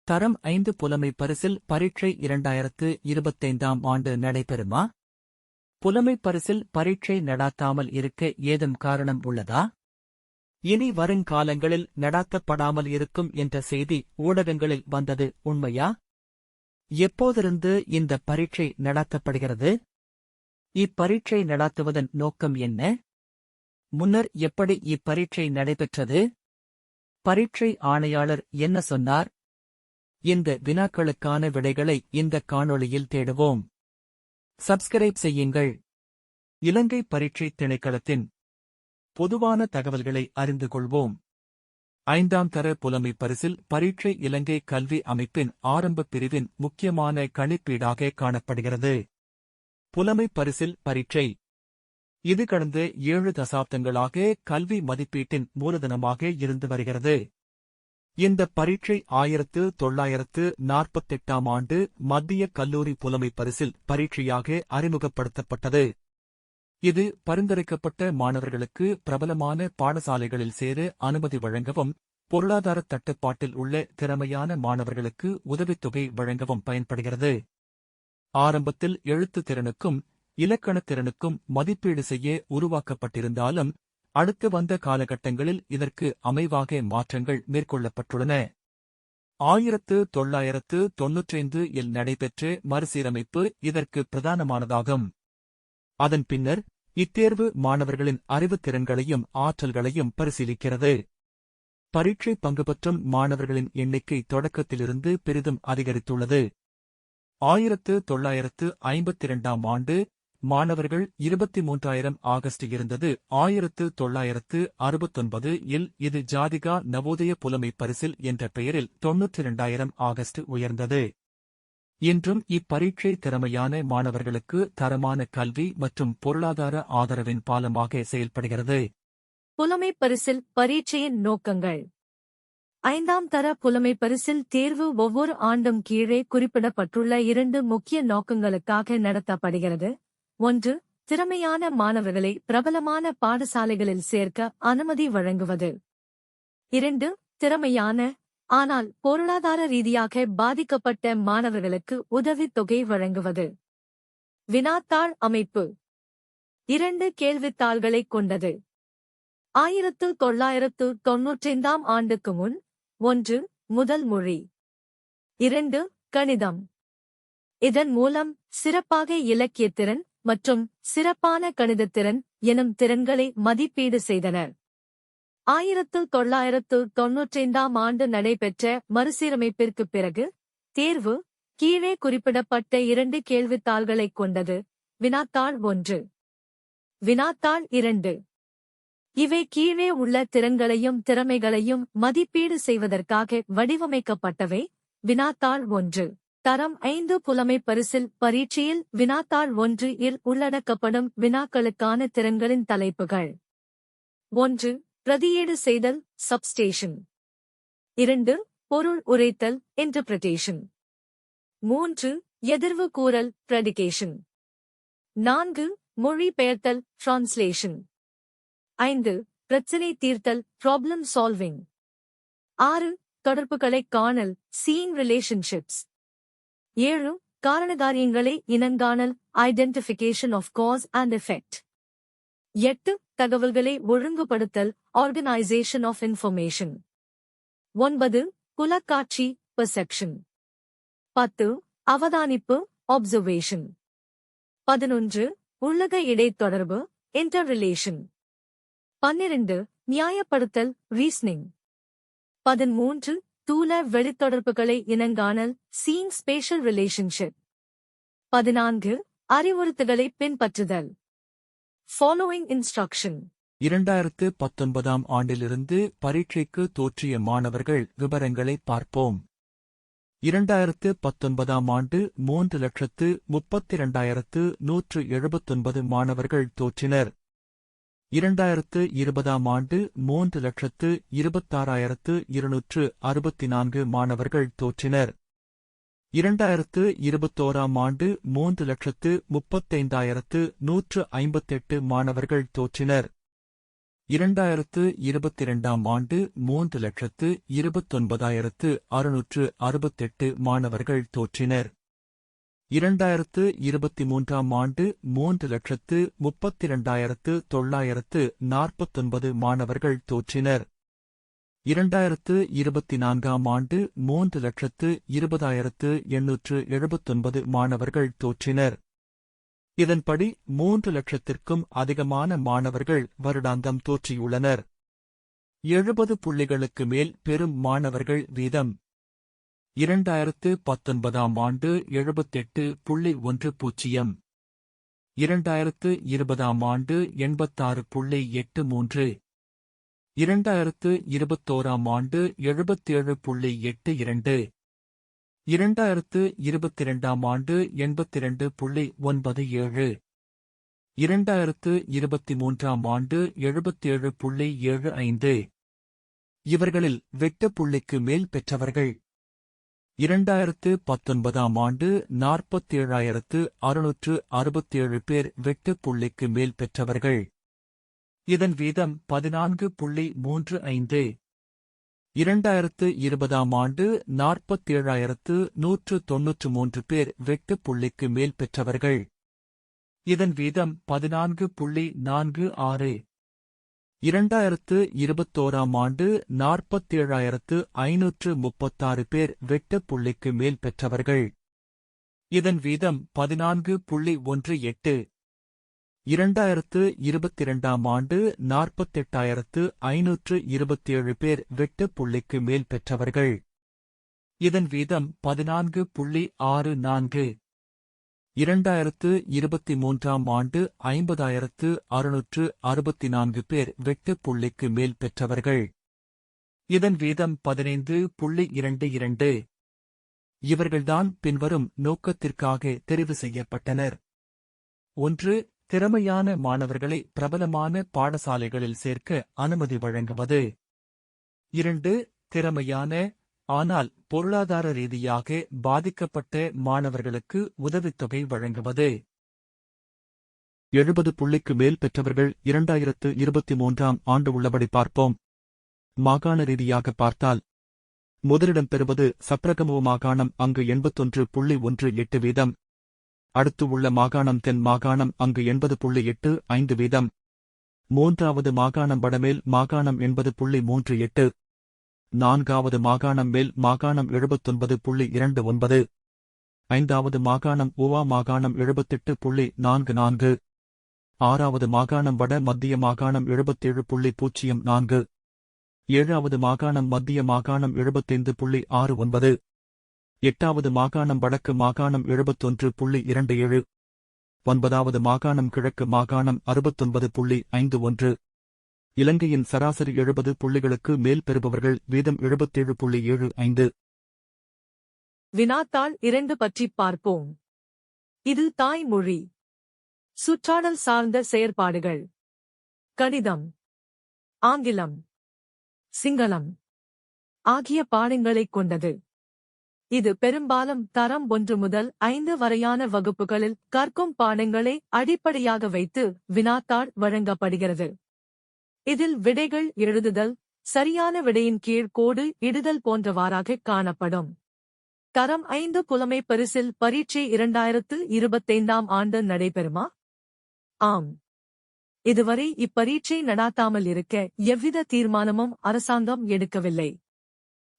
தரம் 5 புலமை பரிசில் பரீட்சை 2025ஆம் ஆண்டு நடைபெறுமா? புலமை பரிசில் பரீட்சை நடாத்தாமல் இருக்க ஏதும் காரணம் உள்ளதா? இனி வருங்காலங்களில் நடாத்தப்படாமல் இருக்கும் என்ற செய்தி ஊடகங்களில் வந்தது உண்மையா? எப்போதிருந்து இந்த பரீட்சை நடாத்தப்படுகிறது? இப்பரீட்சை நடாத்துவதன் நோக்கம் என்ன? முன்னர் எப்படி இப்பரீட்சை நடைபெற்றது? பரீட்சை ஆணையாளர் என்ன சொன்னார்? இந்த வினாக்களுக்கான விடைகளை இந்த காணொளியில் தேடுவோம். சப்ஸ்கிரைப் செய்யுங்கள். இலங்கை பரீட்சை திணைக்களத்தின் பொதுவான தகவல்களை அறிந்து கொள்வோம். 5ஆம் தர புலமை பரிசில் பரீட்சை இலங்கை கல்வி அமைப்பின் ஆரம்ப பிரிவின் முக்கியமான கணிப்பீடாக காணப்படுகிறது. புலமை பரிசில் பரீட்சை இது கடந்த 7 தசாப்தங்களாக கல்வி மதிப்பீட்டின் மூலதனமாக இருந்து வருகிறது. இந்த பரீட்சை 1948ஆம் ஆண்டு மத்திய கல்லூரி புலமை பரிசில் பரீட்சையாக அறிமுகப்படுத்தப்பட்டது. இது பரிந்துரைக்கப்பட்ட மாணவர்களுக்கு பிரபலமான பாடசாலைகளில் சேர அனுமதி வழங்கவும், பொருளாதார தட்டுப்பாட்டில் உள்ள திறமையான மாணவர்களுக்கு உதவித்தொகை வழங்கவும் பயன்படுகிறது. ஆரம்பத்தில் எழுத்து திறனுக்கும் இலக்கணத் திறனுக்கும் மதிப்பீடு செய்ய உருவாக்கப்பட்டிருந்தாலும், அடுத்து வந்த காலகட்டங்களில் இதற்கு அமைவாக மாற்றங்கள் மேற்கொள்ளப்பட்டுள்ளன. 1995இல் நடைபெற்ற மறுசீரமைப்பு இதற்கு பிரதானமானதாகும். அதன் பின்னர் இத்தேர்வு மாணவர்களின் அறிவுத் திறன்களையும் ஆற்றல்களையும் பரிசீலிக்கிறது. பரீட்சை பங்குபற்றும் மாணவர்களின் எண்ணிக்கை தொடக்கத்திலிருந்து பெரிதும் அதிகரித்துள்ளது. 1952ஆம் ஆண்டு மாணவர்கள் 23,000 ஆகஸ்ட் இருந்தது. 1969இல் இது ஜாதிகா நவோதய புலமை பரிசில் என்ற பெயரில் 92,000 ஆகஸ்ட் உயர்ந்தது. இன்றும் இப்பரீட்சை திறமையான மாணவர்களுக்கு தரமான கல்வி மற்றும் பொருளாதார ஆதரவின் பாலமாக செயல்படுகிறது. புலமை பரிசில் பரீட்சையின் நோக்கங்கள். 5ஆம் தர புலமை பரிசில் தேர்வு ஒவ்வொரு ஆண்டும் கீழே குறிப்பிடப்பட்டுள்ள 2 முக்கிய நோக்கங்களுக்காக நடத்தப்படுகிறது. 1. திறமையான மாணவர்களை பிரபலமான பாடசாலைகளில் சேர்க்க அனுமதி வழங்குவது. 2. திறமையான ஆனால் பொருளாதார ரீதியாக பாதிக்கப்பட்ட மாணவர்களுக்கு உதவித்தொகை வழங்குவது. வினாத்தாள் அமைப்பு 2 கேள்வித்தாள்களைக் கொண்டது. 1995ஆம் ஆண்டுக்கு முன் 1. முதல் மொழி. 2. கணிதம். இதன் மூலம் சிறப்பாக இலக்கியத்திறன் மற்றும் சிறப்பான கணிதத்திறன் எனும் திறன்களை மதிப்பீடு செய்தனர். 1995ஆம் ஆண்டு நடைபெற்ற மறுசீரமைப்பிற்குப் பிறகு தேர்வு கீழே குறிப்பிடப்பட்ட 2 கேள்வித்தாள்களைக் கொண்டது. வினாத்தாள் 1. வினாத்தாள் 2. இவை கீழே உள்ள திறன்களையும் திறமைகளையும் மதிப்பீடு செய்வதற்காக வடிவமைக்கப்பட்டவை. வினாத்தாள் 1. தரம் 5 புலமை பரிசில் பரீட்சையில் வினாத்தாள் 1 இல் உள்ளடக்கப்படும் வினாக்களுக்கான திறன்களின் தலைப்புகள். 1. பிரதியீடு செய்தல் சப்ஸ்டேஷன். 2. பொருள் உரைத்தல் இன்டர்பிரேஷன். 3. எதிர்வு கூறல் பிரடிகேஷன். 4. மொழி பெயர்த்தல் டிரான்ஸ்லேஷன். 5. பிரச்சினை தீர்த்தல் ப்ராப்ளம் சால்விங். 6. தொடர்புகளைக் காணல் சீன் ரிலேஷன்ஷிப்ஸ். 7. காரணகாரியங்களை இனங்காணல் identification of cause and effect. 8. தகவல்களை ஒழுங்குபடுத்தல் ஆர்கனைசேஷன் ஆஃப் இன்ஃபர்மேஷன். 9. புலக்காட்சி பெர்செப்ஷன். 10. அவதானிப்பு ஆப்சர்வேஷன். 11. உள்ளக இடைத்தொடர்பு இன்டர்ரிலேஷன். 12. நியாயப்படுத்தல் ரீசனிங். 13. தூல வெளித்தொடர்புகளை இனங்காணல் சீன் ஸ்பேஷல் ரிலேஷன்ஷிப். 14. அறிவுறுத்துகளை பின்பற்றுதல் ஃபாலோயிங் இன்ஸ்ட்ரக்ஷன். 2019ஆம் ஆண்டிலிருந்து பரீட்சைக்கு தோற்றிய மாணவர்கள் விவரங்களை பார்ப்போம். 2019ஆம் ஆண்டு 3,32,179 மாணவர்கள் தோற்றினர். 2020ஆம் ஆண்டு 3,26,264 மாணவர்கள் தோற்றினர். 2021ஆம் ஆண்டு 3,35,158 மாணவர்கள் தோற்றினர். 2022ஆம் ஆண்டு 3,29,668 மாணவர்கள் தோற்றினர். 2023ஆம் ஆண்டு 3,32,949 மாணவர்கள் தோற்றினர். 2024ஆம் ஆண்டு 3,20,879 மாணவர்கள் தோற்றினர். இதன்படி 3 லட்சத்திற்கும் அதிகமான மாணவர்கள் வருடாந்தம் தோற்றியுள்ளனர். 70 புள்ளிகளுக்கு மேல் பெறும் மாணவர்கள் வீதம் 2019ஆம் ஆண்டு 78.10, 2020ஆம் ஆண்டு 86.83, 2021ஆம் ஆண்டு 77.82, 2022ஆம் ஆண்டு 82.97, 2023ஆம் ஆண்டு 77.75. இவர்களில் வெட்டு புள்ளிக்கு மேல் பெற்றவர்கள் 2019ஆம் ஆண்டு 47,667 பேர் வெட்டு புள்ளிக்கு மேல் பெற்றவர்கள். இதன் வீதம் 14.35. 2020ஆம் ஆண்டு 47,193 பேர் வெட்டு புள்ளிக்கு மேல் பெற்றவர்கள். இதன் வீதம் 14.46. 2021ஆம் ஆண்டு 47,536 பேர் வெட்டு புள்ளிக்கு மேல் பெற்றவர்கள். இதன் வீதம் 14.18. 2022ஆம் ஆண்டு 48,527 பேர் வெட்டு புள்ளிக்கு மேல் பெற்றவர்கள். இதன் வீதம் 14.64. 2023ஆம் ஆண்டு 50,664 பேர் வெட்டு புள்ளிக்கு மேல் பெற்றவர்கள். இதன் வீதம் 15.22. இவர்கள்தான் பின்வரும் நோக்கத்திற்காக தெரிவு செய்யப்பட்டனர். 1. திறமையான மாணவர்களை பிரபலமான பாடசாலைகளில் சேர்க்க அனுமதி வழங்குவது. 2. திறமையான ஆனால் பொருளாதார ரீதியாக பாதிக்கப்பட்ட மாணவர்களுக்கு உதவித்தொகை வழங்குவது. 70 புள்ளிக்கு மேல் பெற்றவர்கள் 2023ஆம் ஆண்டு உள்ளபடி பார்ப்போம். மாகாண ரீதியாக பார்த்தால் முதலிடம் பெறுவது சப்ரகமுவ மாகாணம், அங்கு 81.18 வீதம். அடுத்து உள்ள மாகாணம் தென் மாகாணம், அங்கு 80.85 வீதம். மூன்றாவது மாகாணம் வடமேல் மாகாணம் 80.38. நான்காவது மாகாணம் மேல் மாகாணம் 79.29. ஐந்தாவது மாகாணம் ஊவா மாகாணம் 78.44. ஆறாவது மாகாணம் வட மத்திய மாகாணம் 77.04. ஏழாவது மாகாணம் மத்திய மாகாணம் 75.69. எட்டாவது மாகாணம் வடக்கு மாகாணம் 71.27. ஒன்பதாவது மாகாணம் கிழக்கு மாகாணம் 69.51. இலங்கையின் சராசரி 70 புள்ளிகளுக்கு மேல் பெறுபவர்கள் வீதம் 77.75. வினாத்தாள் 2 பற்றிப் பார்ப்போம். இது தாய்மொழி, சுற்றாடல் சார்ந்த செயற்பாடுகள், கணிதம், ஆங்கிலம், சிங்களம் ஆகிய பாடங்களைக் கொண்டது. இது பெரும்பாலும் தரம் 1 முதல் 5 வரையான வகுப்புகளில் கற்கும் பாடங்களை அடிப்படையாக வைத்து வினாத்தாள் வழங்கப்படுகிறது. இதில் விடைகள் எழுதுதல், சரியான விடையின் கீழ் கோடு இடுதல் போன்றவாறாக காணப்படும். தரம் 5 புலமை பரிசில் பரீட்சை 2025ஆம் ஆண்டு நடைபெறுமா? ஆம். இதுவரை இப்பரீட்சை நடாத்தாமல் இருக்க எவ்வித தீர்மானமும் அரசாங்கம் எடுக்கவில்லை.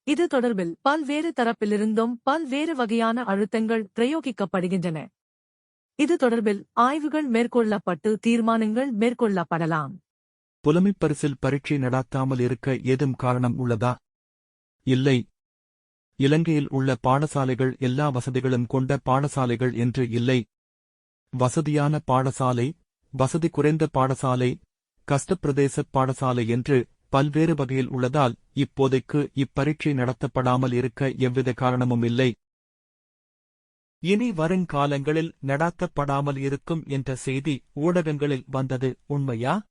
இது தொடர்பில் பல்வேறு தரப்பிலிருந்தும் பல்வேறு வகையான அழுத்தங்கள் பிரயோகிக்கப்படுகின்றன. இது தொடர்பில் ஆய்வுகள் மேற்கொள்ளப்பட்டு தீர்மானங்கள் மேற்கொள்ளப்படலாம். புலமைப் பரிசில் பரீட்சை நடாத்தாமல் இருக்க ஏதும் காரணம் உள்ளதா? இல்லை. இலங்கையில் உள்ள பாடசாலைகள் எல்லா வசதிகளும் கொண்ட பாடசாலைகள் என்று இல்லை. வசதியான பாடசாலை, வசதி குறைந்த பாடசாலை, கஷ்டப்பிரதேச பாடசாலை என்று பல்வேறு வகையில் உள்ளதால் இப்போதைக்கு இப்பரீட்சை நடத்தப்படாமல் இருக்க எவ்வித காரணமும் இல்லை. இனி வருங்காலங்களில் நடாத்தப்படாமல் இருக்கும் என்ற செய்தி ஊடகங்களில் வந்தது உண்மையா?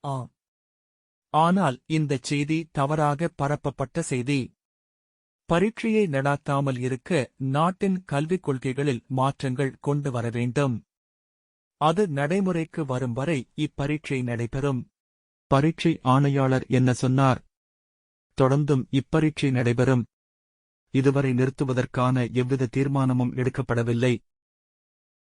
ஆம். ஆனால் இந்தச் செய்தி தவறாக பரப்பப்பட்ட செய்தி. பரீட்சையை நடாத்தாமல் இருக்க நாட்டின் கல்விக் கொள்கைகளில் மாற்றங்கள் கொண்டு வர வேண்டும். அது நடைமுறைக்கு வரும் வரை இப்பரீட்சை நடைபெறும். பரீட்சை ஆணையாளர் என்ன சொன்னார்? தொடர்ந்தும் இப்பரீட்சை நடைபெறும். இதுவரை நிறுத்துவதற்கான எவ்வித தீர்மானமும் எடுக்கப்படவில்லை.